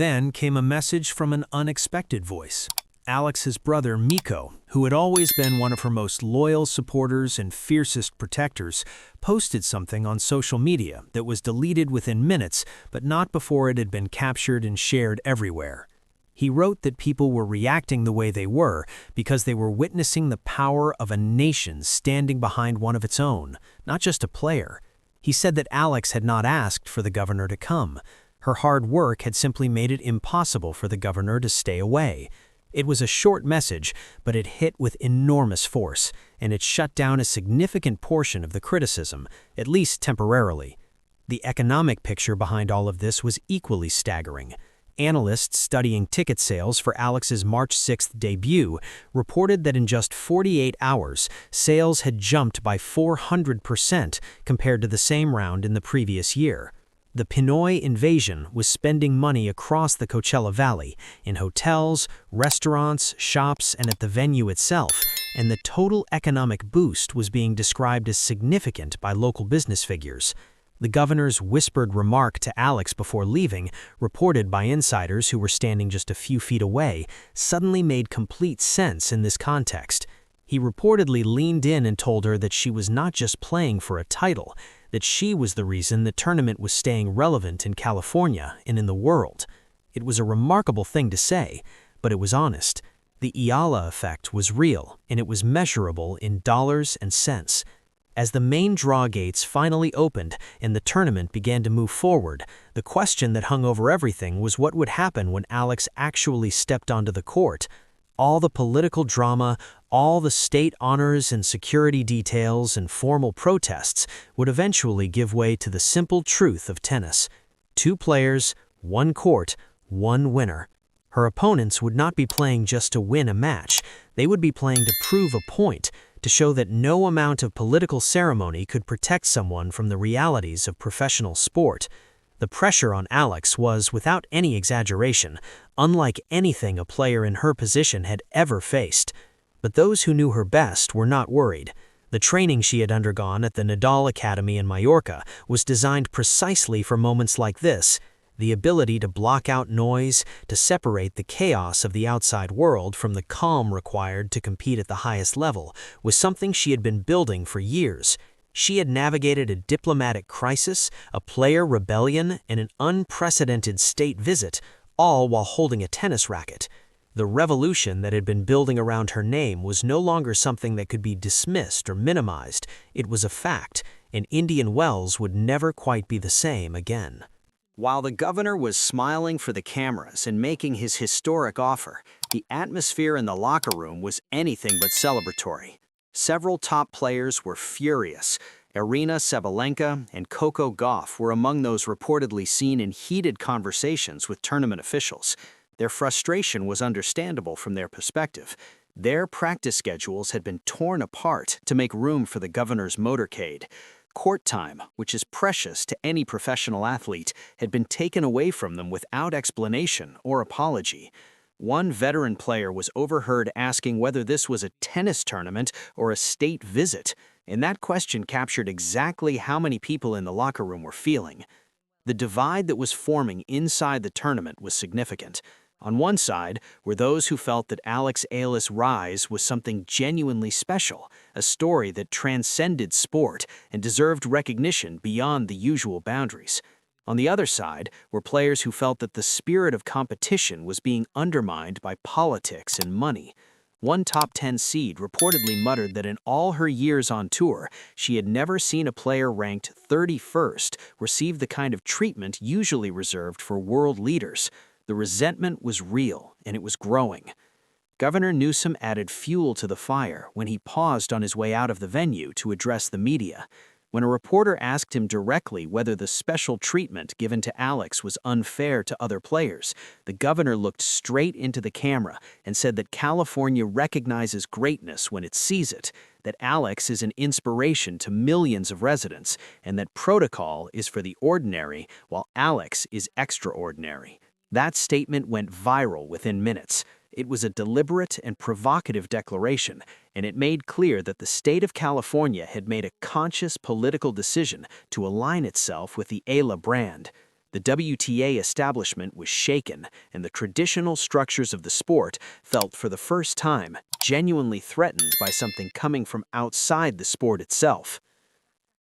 Then came a message from an unexpected voice. Alex's brother, Miko, who had always been one of her most loyal supporters and fiercest protectors, posted something on social media that was deleted within minutes, but not before it had been captured and shared everywhere. He wrote that people were reacting the way they were because they were witnessing the power of a nation standing behind one of its own, not just a player. He said that Alex had not asked for the governor to come. Her hard work had simply made it impossible for the governor to stay away. It was a short message, but it hit with enormous force, and it shut down a significant portion of the criticism, at least temporarily. The economic picture behind all of this was equally staggering. Analysts studying ticket sales for Alex's March 6th debut reported that in just 48 hours, sales had jumped by 400% compared to the same round in the previous year. The Pinoy invasion was spending money across the Coachella Valley, in hotels, restaurants, shops, and at the venue itself, and the total economic boost was being described as significant by local business figures. The governor's whispered remark to Alex before leaving, reported by insiders who were standing just a few feet away, suddenly made complete sense in this context. He reportedly leaned in and told her that she was not just playing for a title, that she was the reason the tournament was staying relevant in California and in the world. It was a remarkable thing to say, but it was honest. The Eala effect was real, and it was measurable in dollars and cents. As the main draw gates finally opened and the tournament began to move forward, the question that hung over everything was what would happen when Alex actually stepped onto the court. All the political drama, all the state honors and security details and formal protests would eventually give way to the simple truth of tennis. 2 players, 1 court, 1 winner. Her opponents would not be playing just to win a match. They would be playing to prove a point, to show that no amount of political ceremony could protect someone from the realities of professional sport. The pressure on Alex was, without any exaggeration, unlike anything a player in her position had ever faced. But those who knew her best were not worried. The training she had undergone at the Nadal Academy in Mallorca was designed precisely for moments like this. The ability to block out noise, to separate the chaos of the outside world from the calm required to compete at the highest level, was something she had been building for years. She had navigated a diplomatic crisis, a player rebellion, and an unprecedented state visit, all while holding a tennis racket. The revolution that had been building around her name was no longer something that could be dismissed or minimized. It was a fact, and Indian Wells would never quite be the same again. While the governor was smiling for the cameras and making his historic offer, the atmosphere in the locker room was anything but celebratory. Several top players were furious. Sabalenka and Gauff were among those reportedly seen in heated conversations with tournament officials. Their frustration was understandable from their perspective. Their practice schedules had been torn apart to make room for the governor's motorcade. Court time, which is precious to any professional athlete, had been taken away from them without explanation or apology. One veteran player was overheard asking whether this was a tennis tournament or a state visit, and that question captured exactly how many people in the locker room were feeling. The divide that was forming inside the tournament was significant. On one side were those who felt that Eala's rise was something genuinely special, a story that transcended sport and deserved recognition beyond the usual boundaries. On the other side were players who felt that the spirit of competition was being undermined by politics and money. One top 10 seed reportedly muttered that in all her years on tour, she had never seen a player ranked 31st receive the kind of treatment usually reserved for world leaders. The resentment was real, and it was growing. Governor Newsom added fuel to the fire when he paused on his way out of the venue to address the media. When a reporter asked him directly whether the special treatment given to Alex was unfair to other players, the governor looked straight into the camera and said that California recognizes greatness when it sees it, that Alex is an inspiration to millions of residents, and that protocol is for the ordinary while Alex is extraordinary. That statement went viral within minutes. It was a deliberate and provocative declaration, and it made clear that the state of California had made a conscious political decision to align itself with the Eala Brand. The WTA establishment was shaken, and the traditional structures of the sport felt for the first time genuinely threatened by something coming from outside the sport itself.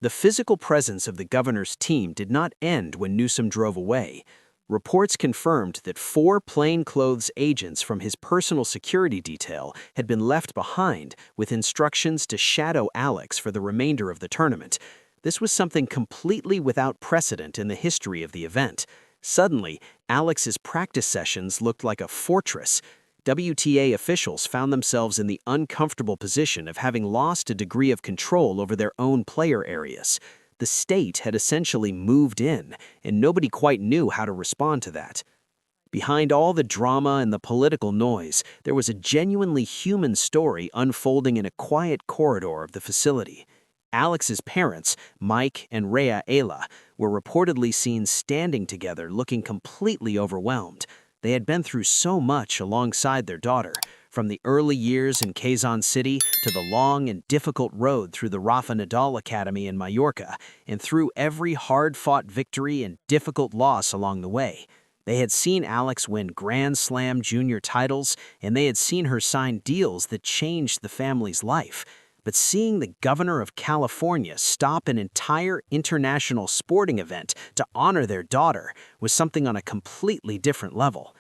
The physical presence of the governor's team did not end when Newsom drove away. Reports confirmed that 4 plainclothes agents from his personal security detail had been left behind with instructions to shadow Alex for the remainder of the tournament. This was something completely without precedent in the history of the event. Suddenly, Alex's practice sessions looked like a fortress. WTA officials found themselves in the uncomfortable position of having lost a degree of control over their own player areas. The state had essentially moved in, and nobody quite knew how to respond to that. Behind all the drama and the political noise, there was a genuinely human story unfolding in a quiet corridor of the facility. Alex's parents, Mike and Eala, were reportedly seen standing together looking completely overwhelmed. They had been through so much alongside their daughter, from the early years in Quezon City to the long and difficult road through the Rafa Nadal Academy in Mallorca, and through every hard-fought victory and difficult loss along the way. They had seen Alex win Grand Slam junior titles, and they had seen her sign deals that changed the family's life. But seeing the governor of California stop an entire international sporting event to honor their daughter was something on a completely different level.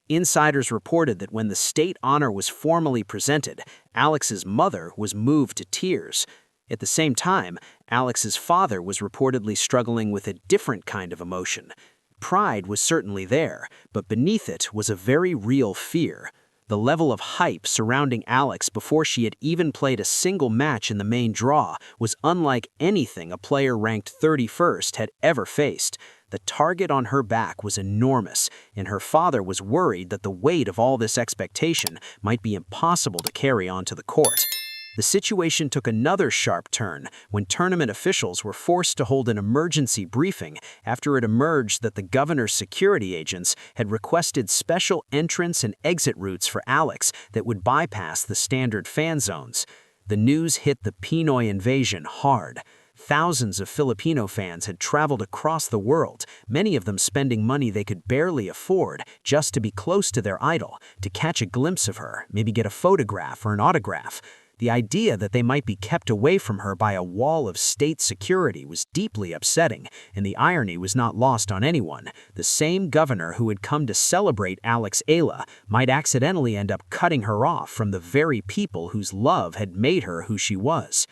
Insiders reported that when the state honor was formally presented, Alex's mother was moved to tears. At the same time, Alex's father was reportedly struggling with a different kind of emotion. Pride was certainly there, but beneath it was a very real fear. The level of hype surrounding Alex before she had even played a single match in the main draw was unlike anything a player ranked 31st had ever faced. The target on her back was enormous, and her father was worried that the weight of all this expectation might be impossible to carry onto the court. The situation took another sharp turn when tournament officials were forced to hold an emergency briefing after it emerged that the governor's security agents had requested special entrance and exit routes for Alex that would bypass the standard fan zones. The news hit the Pinoy invasion hard. Thousands of Filipino fans had traveled across the world, many of them spending money they could barely afford just to be close to their idol, to catch a glimpse of her, maybe get a photograph or an autograph. The idea that they might be kept away from her by a wall of state security was deeply upsetting, and the irony was not lost on anyone. The same governor who had come to celebrate Eala might accidentally end up cutting her off from the very people whose love had made her who she was.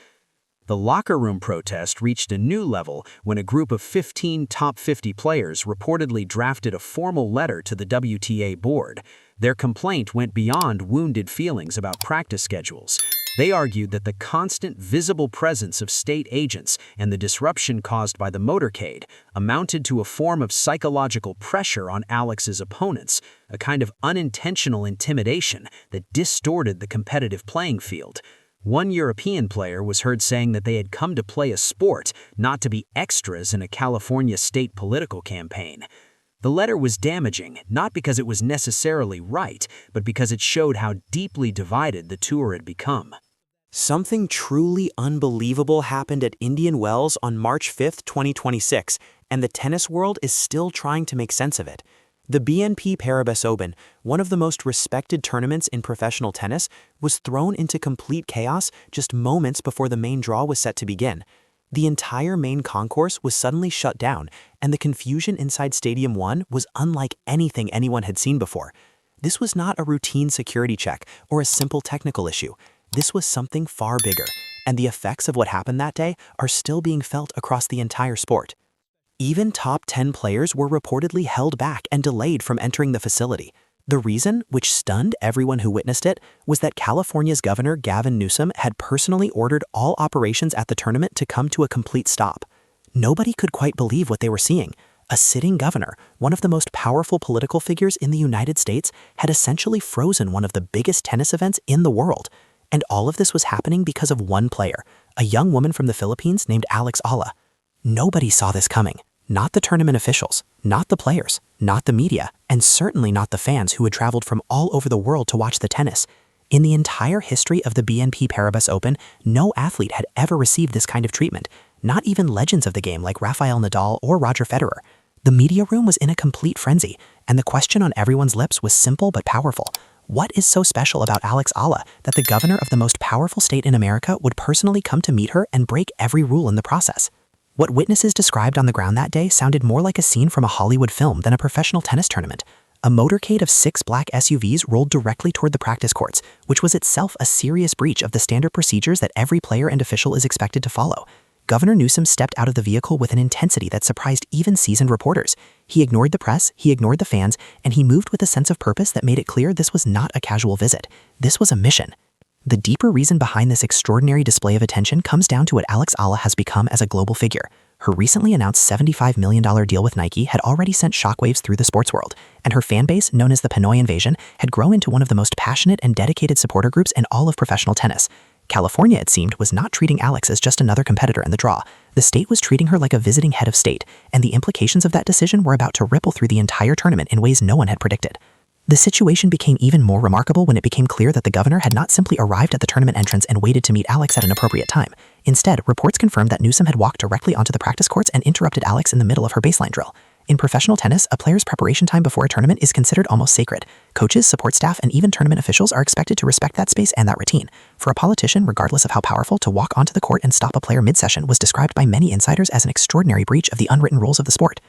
The locker room protest reached a new level when a group of 15 top 50 players reportedly drafted a formal letter to the WTA board. Their complaint went beyond wounded feelings about practice schedules. They argued that the constant visible presence of state agents and the disruption caused by the motorcade amounted to a form of psychological pressure on Alex's opponents, a kind of unintentional intimidation that distorted the competitive playing field. One European player was heard saying that they had come to play a sport, not to be extras in a California state political campaign. The letter was damaging, not because it was necessarily right, but because it showed how deeply divided the tour had become. Something truly unbelievable happened at Indian Wells on March 5, 2026, and the tennis world is still trying to make sense of it. The BNP Paribas Open, one of the most respected tournaments in professional tennis, was thrown into complete chaos just moments before the main draw was set to begin. The entire main concourse was suddenly shut down, and the confusion inside Stadium 1 was unlike anything anyone had seen before. This was not a routine security check or a simple technical issue. This was something far bigger, and the effects of what happened that day are still being felt across the entire sport. Even top 10 players were reportedly held back and delayed from entering the facility. The reason, which stunned everyone who witnessed it, was that California's Governor Gavin Newsom had personally ordered all operations at the tournament to come to a complete stop. Nobody could quite believe what they were seeing. A sitting governor, one of the most powerful political figures in the United States, had essentially frozen one of the biggest tennis events in the world. And all of this was happening because of one player, a young woman from the Philippines named Eala. Nobody saw this coming. Not the tournament officials, not the players, not the media, and certainly not the fans who had traveled from all over the world to watch the tennis. In the entire history of the BNP Paribas Open, no athlete had ever received this kind of treatment, not even legends of the game like Rafael Nadal or Roger Federer. The media room was in a complete frenzy, and the question on everyone's lips was simple but powerful. What is so special about Eala that the governor of the most powerful state in America would personally come to meet her and break every rule in the process? What witnesses described on the ground that day sounded more like a scene from a Hollywood film than a professional tennis tournament. A motorcade of 6 black SUVs rolled directly toward the practice courts, which was itself a serious breach of the standard procedures that every player and official is expected to follow. Governor Newsom stepped out of the vehicle with an intensity that surprised even seasoned reporters. He ignored the press, he ignored the fans, and he moved with a sense of purpose that made it clear this was not a casual visit. This was a mission. The deeper reason behind this extraordinary display of attention comes down to what Eala has become as a global figure. Her recently announced $75 million deal with Nike had already sent shockwaves through the sports world, and her fan base, known as the Pinoy Invasion, had grown into one of the most passionate and dedicated supporter groups in all of professional tennis. California, it seemed, was not treating Alex as just another competitor in the draw. The state was treating her like a visiting head of state, and the implications of that decision were about to ripple through the entire tournament in ways no one had predicted. The situation became even more remarkable when it became clear that the governor had not simply arrived at the tournament entrance and waited to meet Alex at an appropriate time. Instead, reports confirmed that Newsom had walked directly onto the practice courts and interrupted Alex in the middle of her baseline drill. In professional tennis, a player's preparation time before a tournament is considered almost sacred. Coaches, support staff, and even tournament officials are expected to respect that space and that routine. For a politician, regardless of how powerful, to walk onto the court and stop a player mid-session was described by many insiders as an extraordinary breach of the unwritten rules of the sport.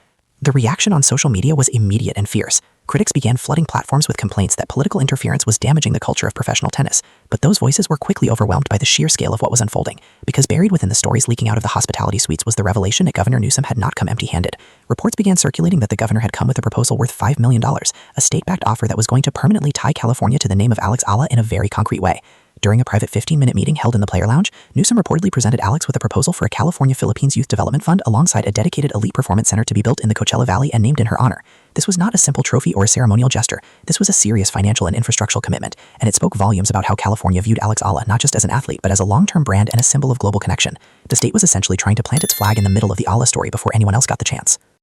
The reaction on social media was immediate and fierce. Critics began flooding platforms with complaints that political interference was damaging the culture of professional tennis, but those voices were quickly overwhelmed by the sheer scale of what was unfolding, because buried within the stories leaking out of the hospitality suites was the revelation that Governor Newsom had not come empty-handed. Reports began circulating that the governor had come with a proposal worth $5 million, a state-backed offer that was going to permanently tie California to the name of Eala in a very concrete way. During a private 15-minute meeting held in the player lounge, Newsom reportedly presented Alex with a proposal for a California-Philippines Youth Development Fund alongside a dedicated elite performance center to be built in the Coachella Valley and named in her honor. This was not a simple trophy or a ceremonial gesture. This was a serious financial and infrastructural commitment, and it spoke volumes about how California viewed Eala not just as an athlete, but as a long-term brand and a symbol of global connection. The state was essentially trying to plant its flag in the middle of the Eala story before anyone else got the chance.